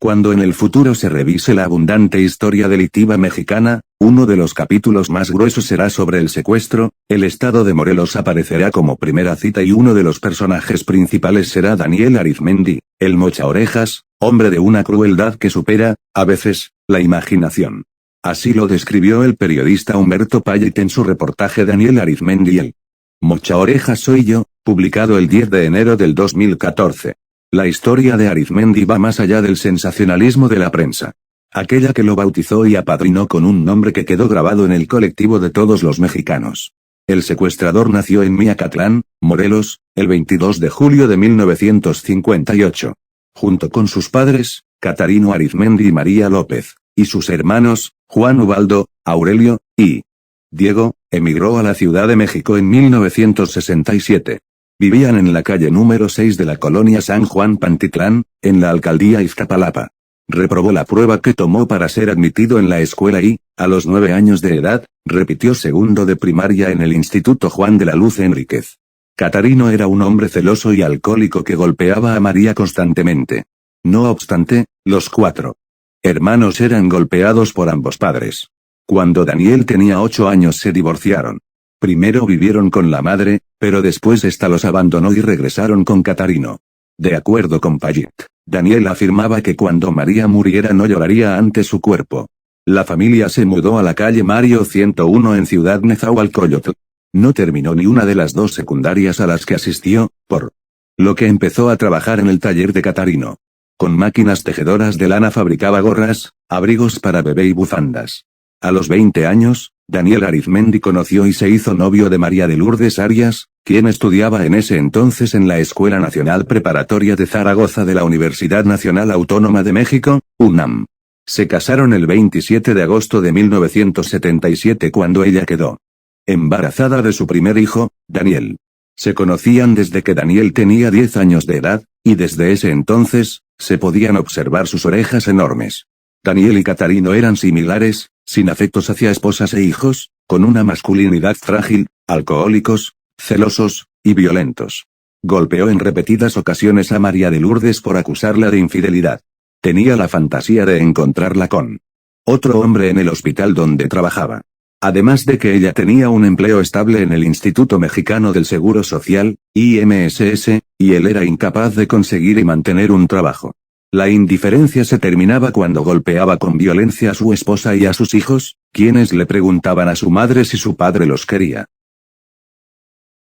Cuando en el futuro se revise la abundante historia delictiva mexicana, uno de los capítulos más gruesos será sobre el secuestro. El estado de Morelos aparecerá como primera cita y uno de los personajes principales será Daniel Arizmendi, el mochaorejas, hombre de una crueldad que supera, a veces, la imaginación. Así lo describió el periodista Humberto Payet en su reportaje Daniel Arizmendi el mochaorejas soy yo, publicado el 10 de enero del 2014. La historia de Arizmendi va más allá del sensacionalismo de la prensa. Aquella que lo bautizó y apadrinó con un nombre que quedó grabado en el colectivo de todos los mexicanos. El secuestrador nació en Miacatlán, Morelos, el 22 de julio de 1958. Junto con sus padres, Catarino Arizmendi y María López, y sus hermanos, Juan Ubaldo, Aurelio, y Diego, emigró a la Ciudad de México en 1967. Vivían en la calle número 6 de la colonia San Juan Pantitlán, en la alcaldía Iztapalapa. Reprobó la prueba que tomó para ser admitido en la escuela y, a los 9 años de edad, repitió segundo de primaria en el Instituto Juan de la Luz Enríquez. Catarino era un hombre celoso y alcohólico que golpeaba a María constantemente. No obstante, los 4 hermanos eran golpeados por ambos padres. Cuando Daniel tenía 8 años se divorciaron. Primero vivieron con la madre, pero después ésta los abandonó y regresaron con Catarino. De acuerdo con Payet, Daniel afirmaba que cuando María muriera no lloraría ante su cuerpo. La familia se mudó a la calle Mario 101 en Ciudad Nezahualcóyotl. No terminó ni una de las 2 secundarias a las que asistió, por lo que empezó a trabajar en el taller de Catarino. Con máquinas tejedoras de lana fabricaba gorras, abrigos para bebé y bufandas. A los 20 años, Daniel Arizmendi conoció y se hizo novio de María de Lourdes Arias, quien estudiaba en ese entonces en la Escuela Nacional Preparatoria de Zaragoza de la Universidad Nacional Autónoma de México, UNAM. Se casaron el 27 de agosto de 1977 cuando ella quedó embarazada de su primer hijo, Daniel. Se conocían desde que Daniel tenía 10 años de edad, y desde ese entonces, se podían observar sus orejas enormes. Daniel y Catarino eran similares, sin afectos hacia esposas e hijos, con una masculinidad frágil, alcohólicos, celosos, y violentos. Golpeó en repetidas ocasiones a María de Lourdes por acusarla de infidelidad. Tenía la fantasía de encontrarla con otro hombre en el hospital donde trabajaba. Además de que ella tenía un empleo estable en el Instituto Mexicano del Seguro Social, IMSS, y él era incapaz de conseguir y mantener un trabajo. La indiferencia se terminaba cuando golpeaba con violencia a su esposa y a sus hijos, quienes le preguntaban a su madre si su padre los quería.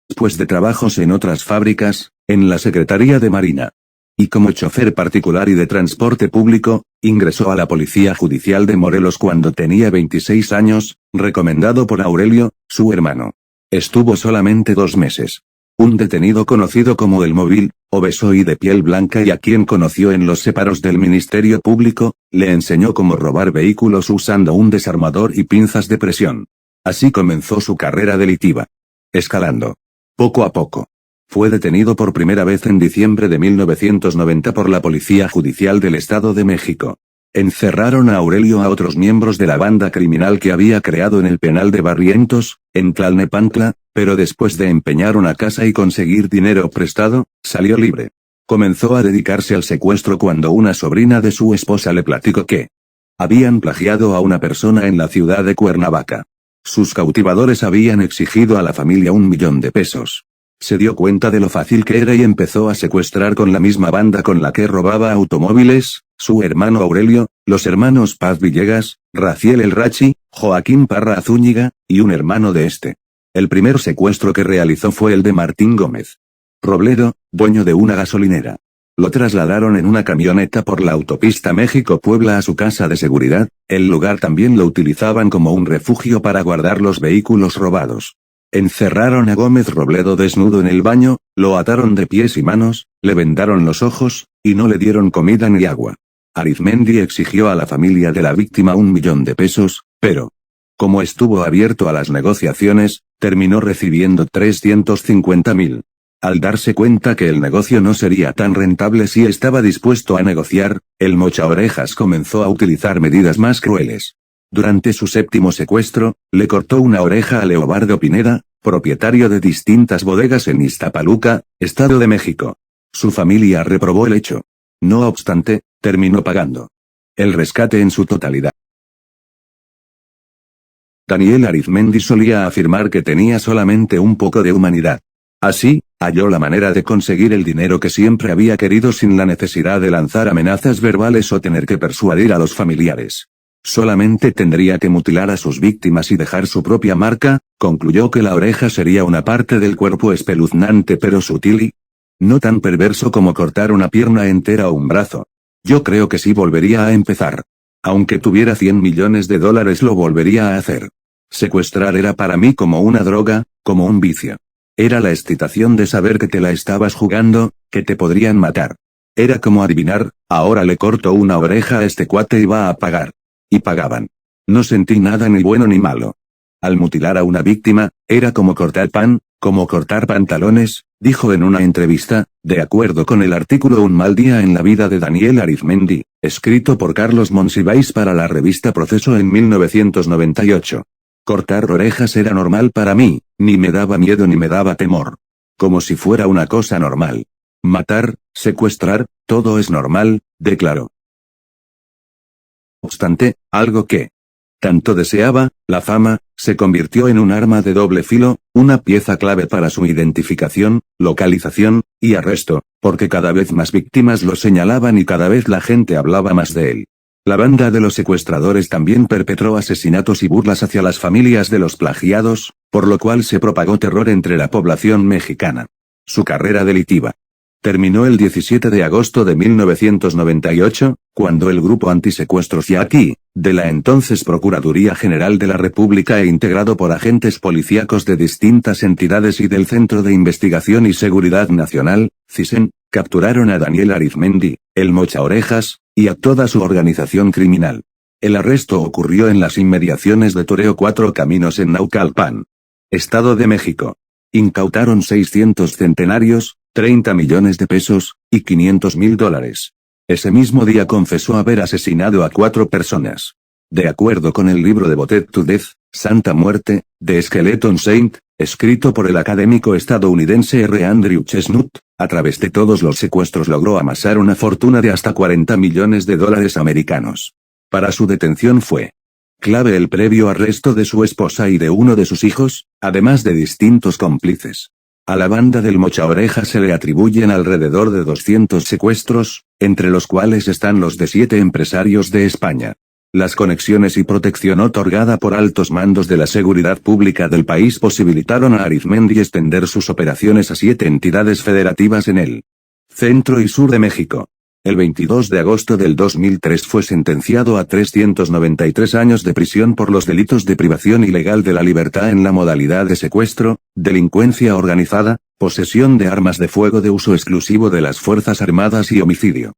Después de trabajos en otras fábricas, en la Secretaría de Marina, y como chofer particular y de transporte público, ingresó a la Policía Judicial de Morelos cuando tenía 26 años, recomendado por Aurelio, su hermano. Estuvo solamente 2 meses. Un detenido conocido como El Móvil, obeso y de piel blanca y a quien conoció en los separos del Ministerio Público, le enseñó cómo robar vehículos usando un desarmador y pinzas de presión. Así comenzó su carrera delictiva. Escalando. Poco a poco. Fue detenido por primera vez en diciembre de 1990 por la Policía Judicial del Estado de México. Encerraron a Aurelio a otros miembros de la banda criminal que había creado en el penal de Barrientos, en Tlalnepantla, pero después de empeñar una casa y conseguir dinero prestado, salió libre. Comenzó a dedicarse al secuestro cuando una sobrina de su esposa le platicó que habían plagiado a una persona en la ciudad de Cuernavaca. Sus cautivadores habían exigido a la familia 1 millón de pesos. Se dio cuenta de lo fácil que era y empezó a secuestrar con la misma banda con la que robaba automóviles, su hermano Aurelio, los hermanos Paz Villegas, Raciel El Rachi, Joaquín Parra Zúñiga, y un hermano de este. El primer secuestro que realizó fue el de Martín Gómez Robledo, dueño de una gasolinera. Lo trasladaron en una camioneta por la autopista México-Puebla a su casa de seguridad. El lugar también lo utilizaban como un refugio para guardar los vehículos robados. Encerraron a Gómez Robledo desnudo en el baño, lo ataron de pies y manos, le vendaron los ojos, y no le dieron comida ni agua. Arizmendi exigió a la familia de la víctima 1 millón de pesos, pero, como estuvo abierto a las negociaciones, terminó recibiendo 350.000. Al darse cuenta que el negocio no sería tan rentable si estaba dispuesto a negociar, el mochaorejas comenzó a utilizar medidas más crueles. Durante su 7º secuestro, le cortó una oreja a Leobardo Pineda, propietario de distintas bodegas en Iztapaluca, Estado de México. Su familia reprobó el hecho. No obstante, terminó pagando el rescate en su totalidad. Daniel Arizmendi solía afirmar que tenía solamente un poco de humanidad. Así, halló la manera de conseguir el dinero que siempre había querido sin la necesidad de lanzar amenazas verbales o tener que persuadir a los familiares. Solamente tendría que mutilar a sus víctimas y dejar su propia marca. Concluyó que la oreja sería una parte del cuerpo espeluznante pero sutil y no tan perverso como cortar una pierna entera o un brazo. Yo creo que sí volvería a empezar. Aunque tuviera $100 millones lo volvería a hacer. Secuestrar era para mí como una droga, como un vicio. Era la excitación de saber que te la estabas jugando, que te podrían matar. Era como adivinar, ahora le corto una oreja a este cuate y va a pagar. Y pagaban. No sentí nada ni bueno ni malo. Al mutilar a una víctima, era como cortar pan, como cortar pantalones, dijo en una entrevista, de acuerdo con el artículo Un mal día en la vida de Daniel Arizmendi, escrito por Carlos Monsiváis para la revista Proceso en 1998. Cortar orejas era normal para mí, ni me daba miedo ni me daba temor. Como si fuera una cosa normal. Matar, secuestrar, todo es normal, declaró. No obstante, algo que tanto deseaba, la fama, se convirtió en un arma de doble filo, una pieza clave para su identificación, localización, y arresto, porque cada vez más víctimas lo señalaban y cada vez la gente hablaba más de él. La banda de los secuestradores también perpetró asesinatos y burlas hacia las familias de los plagiados, por lo cual se propagó terror entre la población mexicana. Su carrera delictiva terminó el 17 de agosto de 1998, cuando el grupo antisecuestros Yaqui, de la entonces Procuraduría General de la República e integrado por agentes policíacos de distintas entidades y del Centro de Investigación y Seguridad Nacional, CISEN, capturaron a Daniel Arizmendi, el Mochaorejas, y a toda su organización criminal. El arresto ocurrió en las inmediaciones de Toreo Cuatro Caminos en Naucalpan, Estado de México. Incautaron 600 centenarios, 30 millones de pesos, y $500,000. Ese mismo día confesó haber asesinado a 4 personas. De acuerdo con el libro de Boted to Death, Santa Muerte, de Skeleton Saint, escrito por el académico estadounidense R. Andrew Chestnut, a través de todos los secuestros logró amasar una fortuna de hasta $40 millones americanos. Para su detención fue clave el previo arresto de su esposa y de uno de sus hijos, además de distintos cómplices. A la banda del Mochaorejas se le atribuyen alrededor de 200 secuestros, entre los cuales están los de 7 empresarios de España. Las conexiones y protección otorgada por altos mandos de la seguridad pública del país posibilitaron a Arizmendi extender sus operaciones a 7 entidades federativas en el centro y sur de México. El 22 de agosto del 2003 fue sentenciado a 393 años de prisión por los delitos de privación ilegal de la libertad en la modalidad de secuestro, delincuencia organizada, posesión de armas de fuego de uso exclusivo de las Fuerzas Armadas y homicidio.